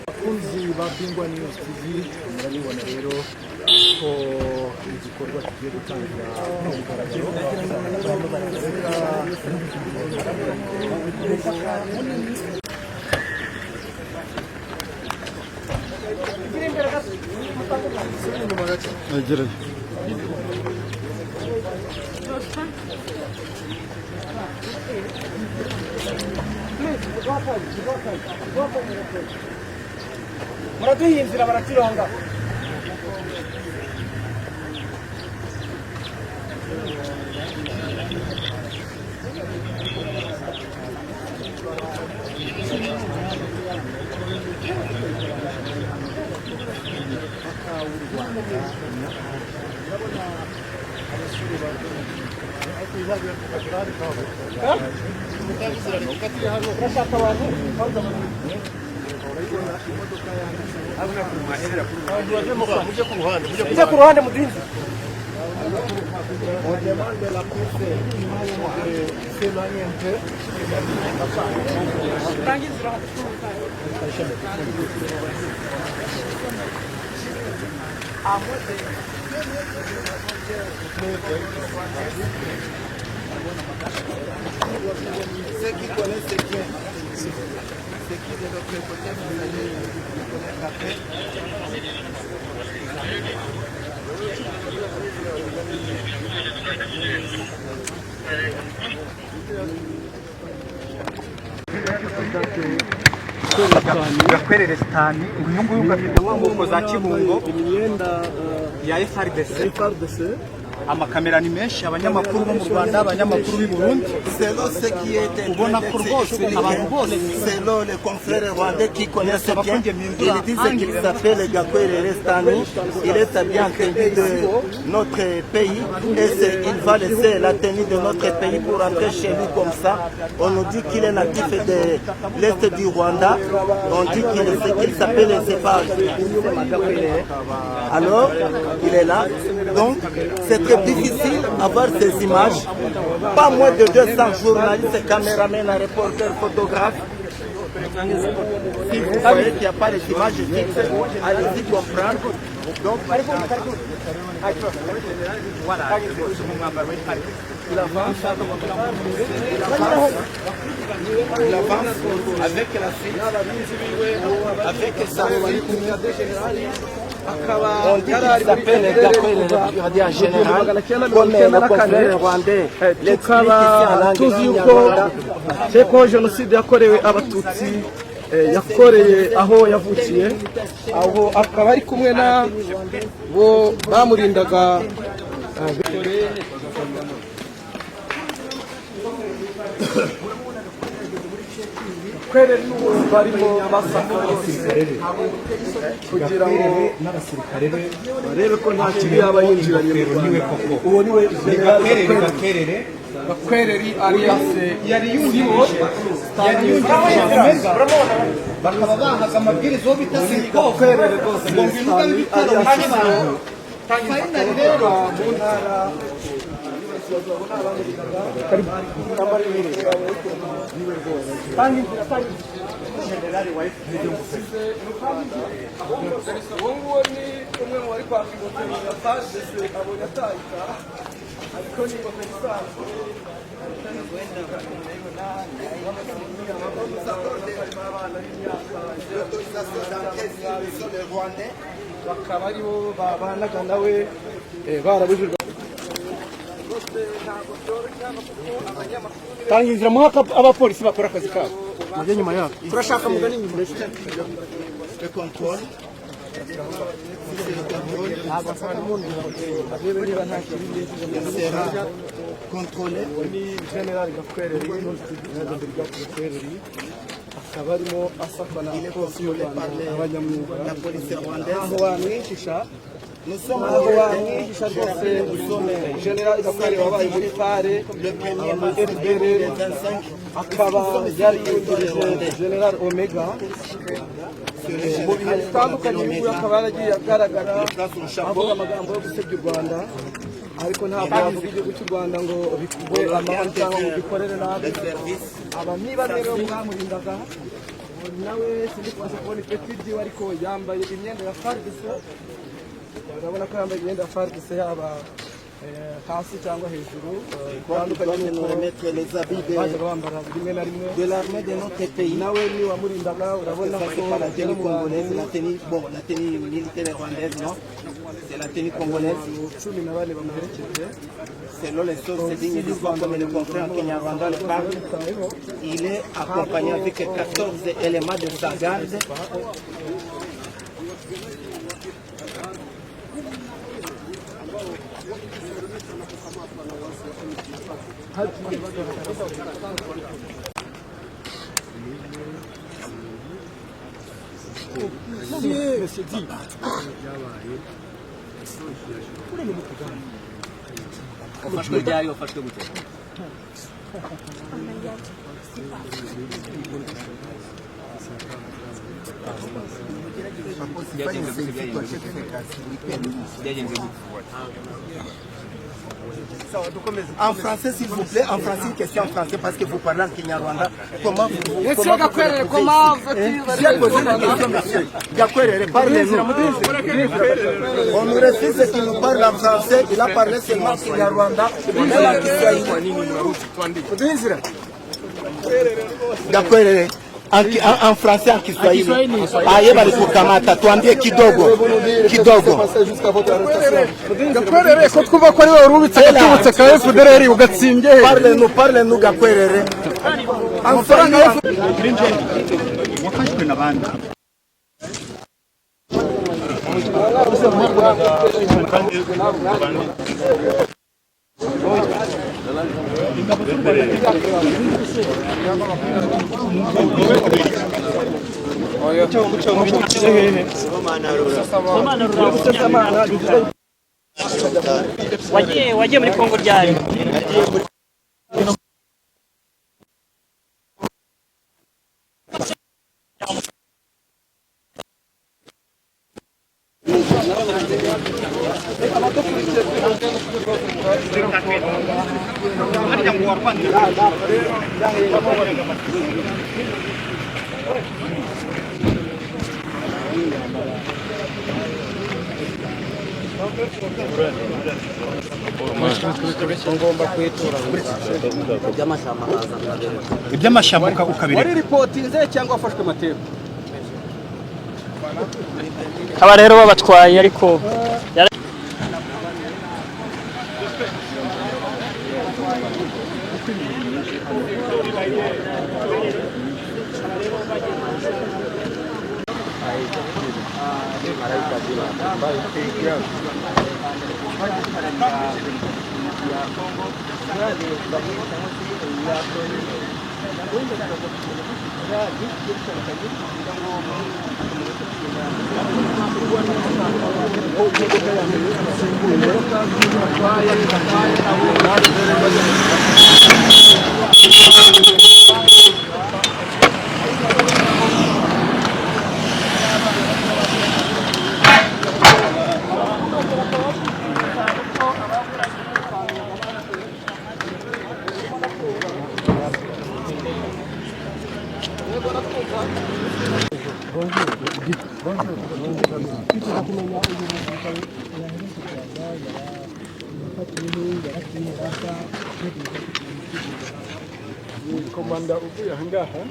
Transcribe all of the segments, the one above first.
Abakunzi ba Bingwa News TV murabibona rero ko igikorwa kigiye gutangira muraduhinzira baratironga mujye ku ruhande muduhinzi on demande la course de s'éloigner un peu ceux qui connaissent bien, ceux qui de l'autre côté, vous allez connaître après. Gakwerere Sitani uyu nguyu gafite nk'uko za Kibungo imyenda ya FRDC amakamera ni menshi, abanyamakuru bo mu Rwanda, abanyamakuru b'i Burundi. ubona ko rwose abantu bose Selon les confrères rwandais qui connaissent bien, ils disent qu'il s'appelle Gakwerere Sitani. Il est bien entendu de notre pays et il va laisser la tenue de notre pays pour rentrer chez lui comme ça. On nous dit qu'il est natif de l'Est du Rwanda. On dit qu'il s'appelle Zepar. Alors, il est là. Donc, c'est très difficile d'avoir ces images. Pas moins de 200 journalistes, caméramens, reporters, photographes. Si vous voyez qu'il n'y a pas les images fixes, allez-y comprendre. Donc, voilà, il avance avec la fille, avec sa fille. On dit qu'il s'appelle Gakwerere général, comme le confrère rwandais. tukaba tuzi yuko cyeko jenoside yakorewe abatutsi yakoreye aho yavukiye, aho akaba ari kumwe na bo bamurindaga kwerera n'uwo barimo basaka kugira ngo n'abasirikare be barebe ko nta kibi yaba yinjiranye mu Rwanda. Uwo niwe Gakwerere alias yari yungirije bakaba bahaga amabwiriza yo bita sikofu ngo ibibuga b'ibitaro bishobora fayinali rero mu ntara generali wa FPR uwo nguwo ni umwe mu bari kwaka ingofero ya FARDC abonye atahita, ariko ni ingofero isanzwe. bakaba aribo babanaga nawe barabujijwe. tangira muhaka abapolisi bakora akazi kabo Mujye nyuma yako. turashaka mugani nyuma. Le contrôle. Il sera contrôlé. Il est contrôlé par la police rwandaise. Nous sommes General Gakwere wabaye muri fare le premier FDR akaba yari yungirije General Omega mu bihe bitandukanye bivuye akaba yaragiye agaragara avuga amagambo yo gusebya u Rwanda ariko ntabwo yavuga igihugu cy'u Rwanda ngo bikugwe amahoro cyangwa ngo bikorere nabi aba niba rero mwamurindaga nawe sindi kuza kubona ipeti ryiwe ariko yambaye imyenda ya FARDC urabona ko yambaye imyenda ya FARDC yaba hasi cyangwa hejuru bitandukanye no remettre les habits de l'armée de notre pays. nawe ni wamurindaga urabona ko la tenue congolaise, la tenue militaire rwandaise, non, c'est la tenue congolaise. Selon les sources dignes d'histoire, comme le confrère Kenyarwanda le parle, il est accompagné avec 14 éléments de sa garde. Monsieur dit. En français, s'il vous plaît, en français, une question en français, parce que vous parlez en Kinyarwanda. Comment vous Monsieur Gakwere, comment veux-tu J'ai posé une question, monsieur. Gakwere, parlez-nous. On nous refuse qu'il nous parle en français. Il a parlé seulement en Kinyarwanda. Gakwere, en français, en Kiswahili. Aye bali kukamata, tuambie kidogo. Kidogo. Gakwere, ko twumva ko ari wowe urubitse gatubutse ka FDR ugatsimbye. Parlez-nous Gakwere. Amafaranga ya wafashwe n'abandi wagiye muri Kongo ryari iby'amashyamba ukabireka wari ripotinze cyangwa wafashwe amateka aba rero babatwaye ariko komanda uvuye ahangaha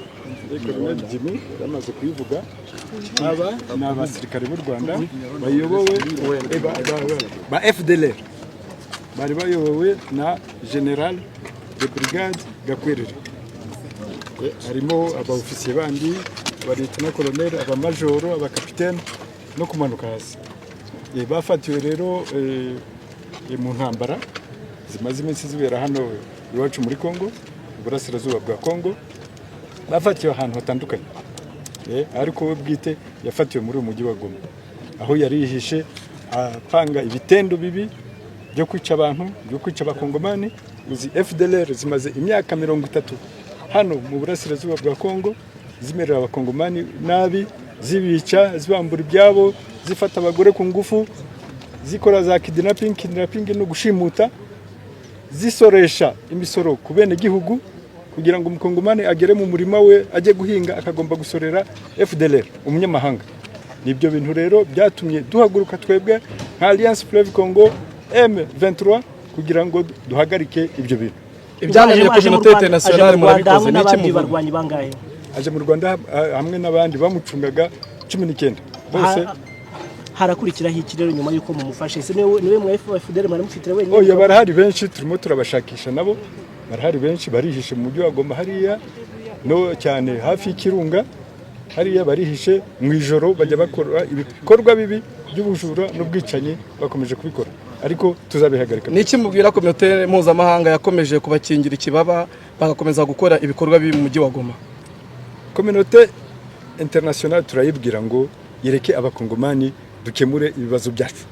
Colonel Jimmy yamaze kubivuga aba ni abasirikare b'u Rwanda bayobowe ba FDLR bari bayobowe na General de Brigade Gakwere harimo aba officier bandi abaletona koloneli, abamajoro, abakapitene no kumanuka hasi. Bafatiwe rero mu ntambara zimaze iminsi zibera hano iwacu muri Kongo, Uburasirazuba bwa Kongo. Bafatiwe ahantu hatandukanye, ariko we bwite yafatiwe muri umujyi wa Goma, aho yari yihishe apanga ibitendo bibi byo kwica abantu, byo kwica abakongomani. Uzi FDLR zimaze imyaka 30 hano mu Burasirazuba bwa Kongo, zimerera abakongomani nabi, zibica, zibambura ibyabo, zifata abagore ku ngufu, zikora za kidnapping no gushimuta, zisoresha imisoro ku bene gihugu kugira ngo umukongomani agere mu murima we ajye guhinga akagomba gusorera FDLR umunyamahanga. Nibyo bintu rero byatumye duhaguruka twebwe nka Alliance Fleuve Congo M23 kugira ngo duhagarike ibyo bintu. Ibyananiye communauté internationale murabikoze n'iki mu barwanyi bangahe? Aje mu Rwanda hamwe n'abandi bamucungaga 19 bose. Harakurikiraho iki rero nyuma yuko mumufashe? Se niwe mu FDLR mwari mufitire wenyine? Oya, barahari benshi, turimo turabashakisha nabo. Barahari benshi barihishe mu mujyi wa Goma hariya no cyane hafi y'Ikirunga. Hariya barihishe mu ijoro bajya bakora ibikorwa bibi by'ubujura n'ubwicanyi, bakomeje kubikora, ariko tuzabihagarika. Niki mubwira communauté mpuzamahanga yakomeje kubakingira ikibaba bagakomeza gukora ibikorwa bibi mu mujyi wa Goma? Communauté internationale turayibwira ngo yereke abakongomani dukemure ibibazo byacu.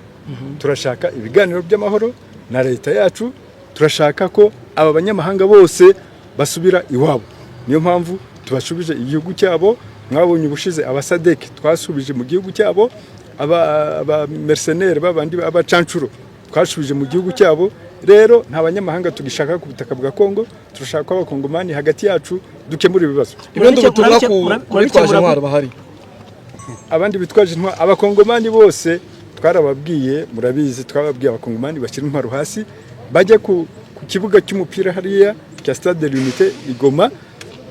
Turashaka ibiganiro by'amahoro na leta yacu, turashaka ko aba banyamahanga bose basubira iwabo. Niyo mpamvu tubashubije igihugu cyabo. Mwabonye ubushize abasadek twasubije mu gihugu cyabo, aba mercenaires babandi abacancuro twashubije mu gihugu cyabo. Rero nta banyamahanga tugishaka ku butaka bwa Kongo, turashaka abakongomani hagati yacu dukemura ibibazo. Ibindi butumwa ku bitwaje intwaro bahari, abandi bitwaje intwaro, abakongomani bose twarababwiye, murabizi, twababwiye abakongomani bashyira intwaro hasi, bajye ku kibuga cy'umupira hariya cya Stade de l'Unité Igoma,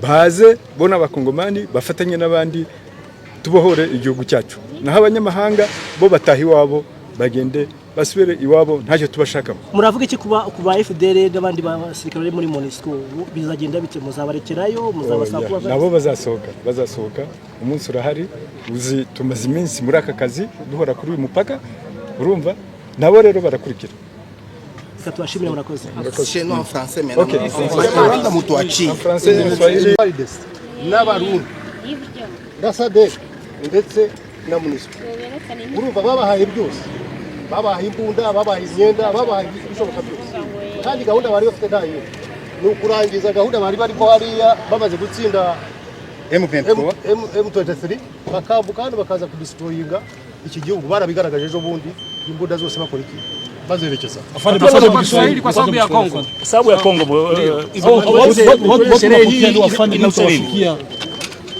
baze bona abakongomani bafatanye n'abandi tubohore igihugu cyacu. Naho abanyamahanga bo batahi wabo bagende basubire iwabo, ntacyo tubashakamo. Muravuga iki kuba FDLR n'abandi basirikare muri MONUSCO bizagenda bite? Muzabarekerayo, muzabasaba? Nabo bazasohoka umunsi urahari. Uzi tumaze iminsi muri aka kazi duhora kuri uyu mupaka, urumva, nabo rero barakurikira. Tuwashimira murakoze. Chez nous en français maintenant. OK. En français en Swahili n'abarundi gasade ndetse na MONUSCO. Urumva babahaye byose, babahaye imbunda, babahaye imyenda, babahaye ibishoboka byose, kandi gahunda bari bafite ntayo ni ukurangiza gahunda bari bariko hariya bamaze gutsinda M23 bakambuka hano bakaza kudistroyinga iki gihugu. Barabigaragaje ejo bundi imbunda zose bakora iki bazerekeza kwa Kiswahili kwa sababu ya Kongo. Sababu ya Kongo.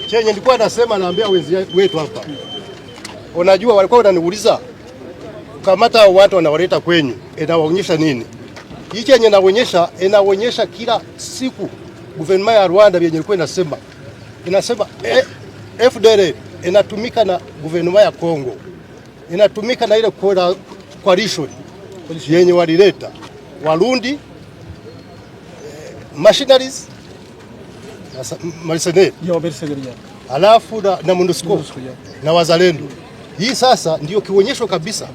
Chenye nilikuwa nasema, naambia wenzi wetu hapa, unajua walikuwa wananiuliza kamata watu wanawaleta kwenyu inawaonyesha nini? Hii chenye inaonyesha kila siku gouvernement ya Rwanda yenye ilikuwa inasema FDLR inatumika na gouvernement ya Kongo, inatumika na ile coalition yenye walileta Warundi, machineries, mercenaries, alafu na MONUSCO na wazalendo. Hii sasa ndio kionyesho kabisa.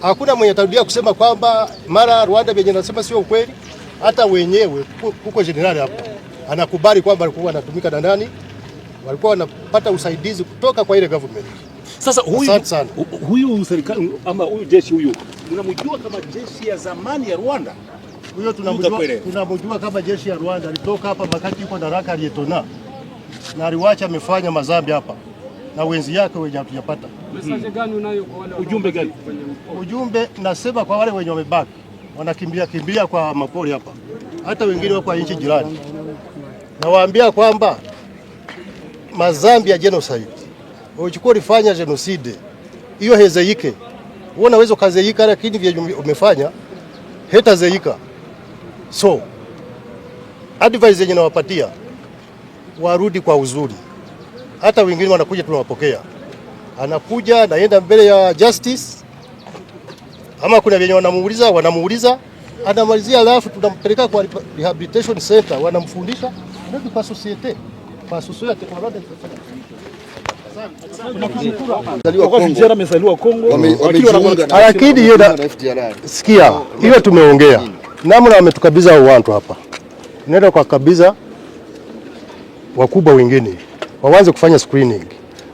Hakuna mwenye atarudia kusema kwamba mara Rwanda yenye nasema sio kweli. Hata wenyewe huko generali hapa anakubali kwamba walikuwa wanatumika na nani, walikuwa wanapata usaidizi kutoka kwa ile government. Sasa huyu serikali ama huyu jeshi huyu unamjua kama jeshi ya zamani ya Rwanda? Huyo tunamjua kama jeshi ya Rwanda. Alitoka hapa wakati yuko daraka aliyetona na aliwacha amefanya mazambi hapa na wenzi yake wenye hatujapata. Message gani unayo kwa wale? Ujumbe gani? Ujumbe nasema kwa wale wenye wamebaki wanakimbia kwa mapori hapa, hata wengine wako nchi jirani, nawaambia kwamba mazambi ya genocide uchukua ulifanya genocide hiyo hezeike. Wewe unaweza kazeika, lakini vile umefanya hetazeika. So advice yenye nawapatia warudi kwa uzuri. Hata wengine wanakuja tunawapokea, anakuja naenda mbele ya justice, ama kuna wenye wanamuuliza anamalizia, alafu tunampeleka kwa rehabilitation center, wanamfundisha kwa society kwa Rwanda. Vijana wamezaliwa Kongo. Lakini hiyo sikia, hiyo tumeongea. Namna wametukabidha hao watu hapa. Nenda kwa kabisa wakubwa wengine. Waanze kufanya screening.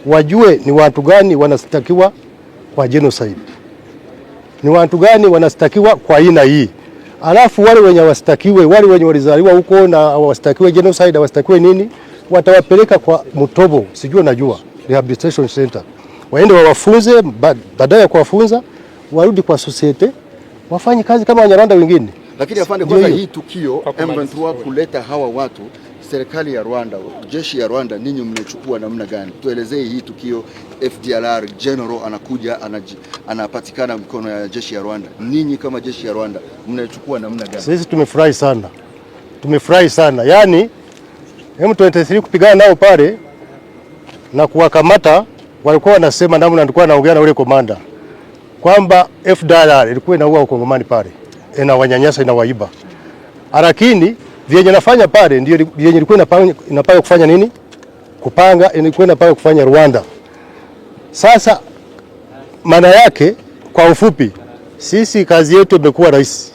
Wajue ni watu gani wanastakiwa kwa genocide. Ni watu gani wanastakiwa kwa aina hii. Alafu wale wenye wastakiwe, wale wenye walizaliwa huko na wastakiwe genocide, wastakiwe nini, watawapeleka kwa Mutobo, sijui najua, rehabilitation center. Waende wawafunze, baadaye ya kuwafunza, warudi kwa society, wafanye kazi kama Wanyarwanda wengine. Lakini afande, kwanza hii tukio M23 kuleta hawa watu, serikali ya Rwanda, jeshi ya Rwanda, ninyi mmechukua namna gani? Tuelezee hii tukio. FDLR general anakuja anapatikana mkono ya jeshi ya Rwanda, ninyi kama jeshi ya Rwanda mnachukua namna gani? Sisi tumefurahi sana, tumefurahi sana. Yani M23 kupigana nao pale na kuwakamata, walikuwa wanasema, namna nilikuwa naongea na yule komanda kwamba FDLR ilikuwa inaua Wakongomani pale, inawanyanyasa, inawaiba. Lakini vyenye nafanya pale ndio vyenye ilikuwa inapanga kufanya nini? Kupanga, ilikuwa inapanga kufanya Rwanda. Sasa maana yake kwa ufupi, sisi kazi yetu imekuwa rahisi.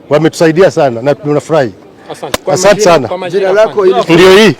Wametusaidia sana na tunafurahi. Asante sana. Jina lako hili ndio hii.